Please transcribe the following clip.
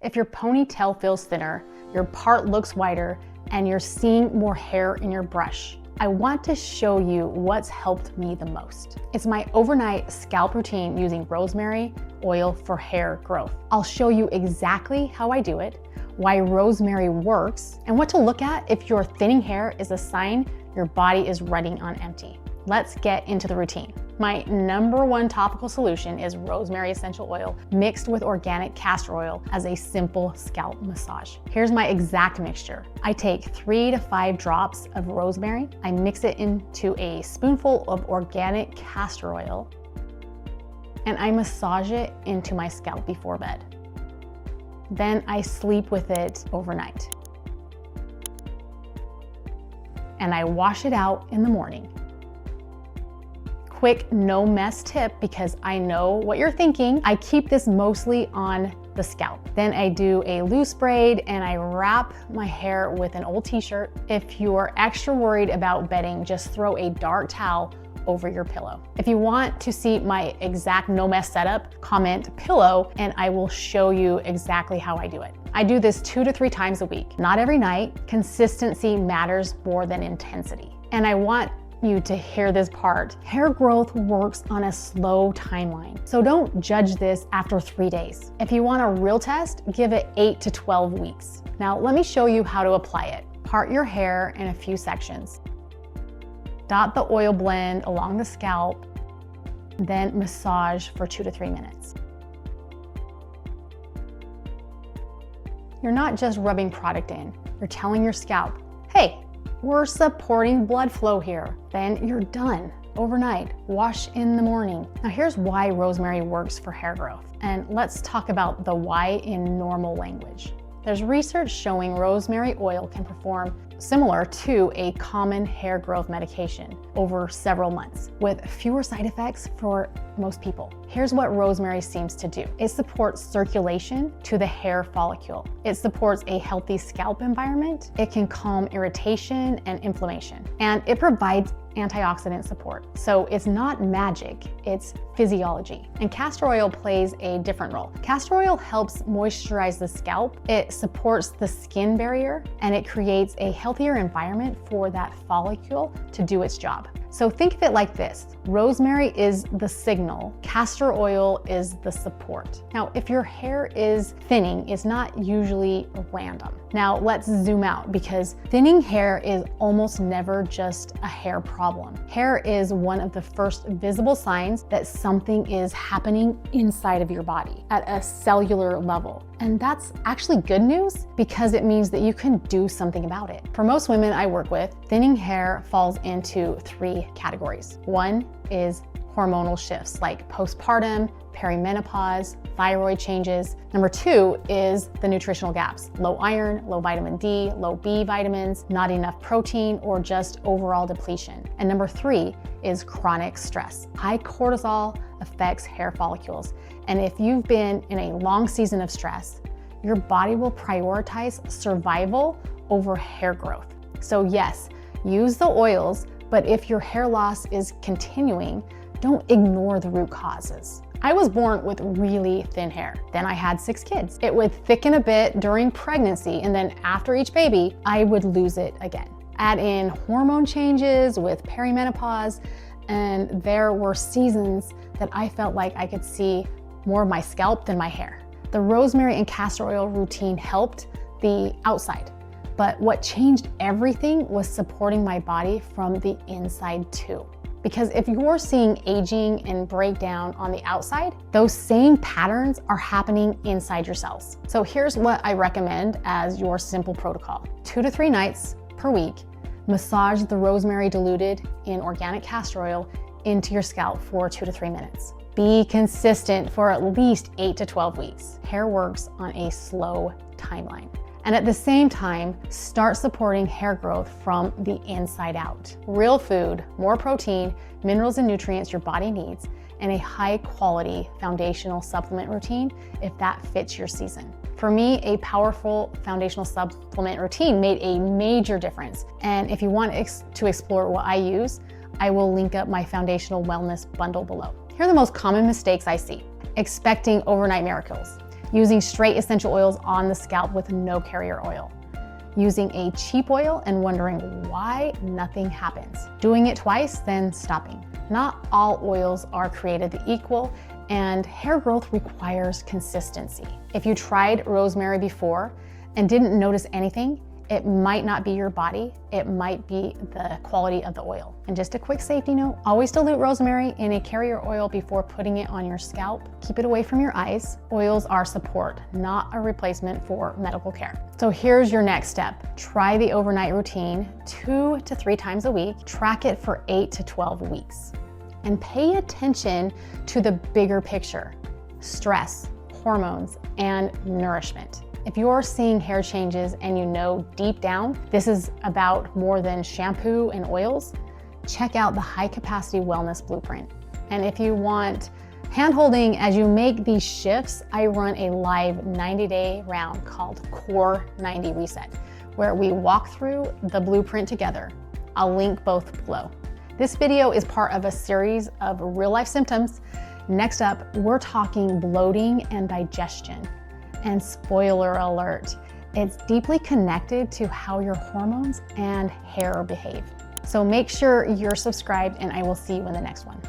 If your ponytail feels thinner, your part looks wider, and you're seeing more hair in your brush, I want to show you what's helped me the most. It's my overnight scalp routine using rosemary oil for hair growth. I'll show you exactly how I do it, why Rosemary works, and what to look at if your thinning hair is a sign your body is running on empty. Let's get into the routine. My #1 topical solution is rosemary essential oil mixed with organic castor oil as a simple scalp massage. Here's my exact mixture. I take 3 to 5 drops of rosemary. I mix it into a spoonful of organic castor oil, and I massage it into my scalp before bed. Then I sleep with it overnight. And I wash it out in the morning. Quick no mess tip, because I know what you're thinking. I keep this mostly on the scalp. Then I do a loose braid and I wrap my hair with an old t-shirt. If you're extra worried about bedding, just throw a dark towel over your pillow. If you want to see my exact no mess setup, comment pillow and I will show you exactly how I do it. I do this 2 to 3 times a week, not every night. Consistency matters more than intensity. And I want you to hear this part. Hair growth works on a slow timeline, so don't judge this after 3 days. If you want a real test, give it 8 to 12 weeks. Now let me show you how to apply it. Part your hair in a few sections. Dot the oil blend along the scalp, then massage for 2 to 3 minutes. You're not just rubbing product in, you're telling your scalp, hey, we're supporting blood flow here. Then you're done overnight. Wash in the morning. Now here's why rosemary works for hair growth. And let's talk about the why in normal language. There's research showing rosemary oil can perform similar to a common hair growth medication over several months with fewer side effects for most people. Here's what rosemary seems to do. It supports circulation to the hair follicle. It supports a healthy scalp environment. It can calm irritation and inflammation. And it provides antioxidant support. So it's not magic, it's physiology. And castor oil plays a different role. Castor oil helps moisturize the scalp, it supports the skin barrier, and it creates a healthier environment for that follicle to do its job. So think of it like this. Rosemary is the signal, castor oil is the support. Now, if your hair is thinning, it's not usually random. Now let's zoom out, because thinning hair is almost never just a hair problem. Hair is one of the first visible signs that something is happening inside of your body at a cellular level. And that's actually good news, because it means that you can do something about it. For most women I work with, thinning hair falls into 3 categories. One is hormonal shifts like postpartum, perimenopause, thyroid changes. Number 2 is the nutritional gaps: low iron, low vitamin D, low B vitamins, not enough protein, or just overall depletion. And number 3 is chronic stress. High cortisol affects hair follicles. And if you've been in a long season of stress, your body will prioritize survival over hair growth. So yes, use the oils, but if your hair loss is continuing, don't ignore the root causes. I was born with really thin hair. Then I had 6 kids. It would thicken a bit during pregnancy, and then after each baby, I would lose it again. Add in hormone changes with perimenopause, and there were seasons that I felt like I could see more of my scalp than my hair. The rosemary and castor oil routine helped the outside, but what changed everything was supporting my body from the inside too. Because if you're seeing aging and breakdown on the outside, those same patterns are happening inside your cells. So here's what I recommend as your simple protocol. 2 to 3 nights per week, massage the rosemary diluted in organic castor oil into your scalp for 2 to 3 minutes. Be consistent for at least 8 to 12 weeks. Hair works on a slow timeline. And at the same time, start supporting hair growth from the inside out. Real food, more protein, minerals and nutrients your body needs, and a high quality foundational supplement routine if that fits your season. For me, a powerful foundational supplement routine made a major difference. And if you want to explore what I use, I will link up my foundational wellness bundle below. Here are the most common mistakes I see. Expecting overnight miracles. using straight essential oils on the scalp with no carrier oil, using a cheap oil and wondering why nothing happens, doing it twice, then stopping. Not all oils are created equal, and hair growth requires consistency. If you tried rosemary before and didn't notice anything, it might not be your body, it might be the quality of the oil. And just a quick safety note, always dilute rosemary in a carrier oil before putting it on your scalp. Keep it away from your eyes. Oils are support, not a replacement for medical care. So here's your next step. Try the overnight routine 2 to 3 times a week. Track it for 8 to 12 weeks. And pay attention to the bigger picture: stress, hormones, and nourishment. If you're seeing hair changes and you know deep down this is about more than shampoo and oils, check out the High Capacity Wellness Blueprint. And if you want handholding as you make these shifts, I run a live 90-day round called Core 90 Reset, where we walk through the blueprint together. I'll link both below. This video is part of a series of real-life symptoms. Next up, we're talking bloating and digestion. And spoiler alert, it's deeply connected to how your hormones and hair behave. So make sure you're subscribed, and I will see you in the next one.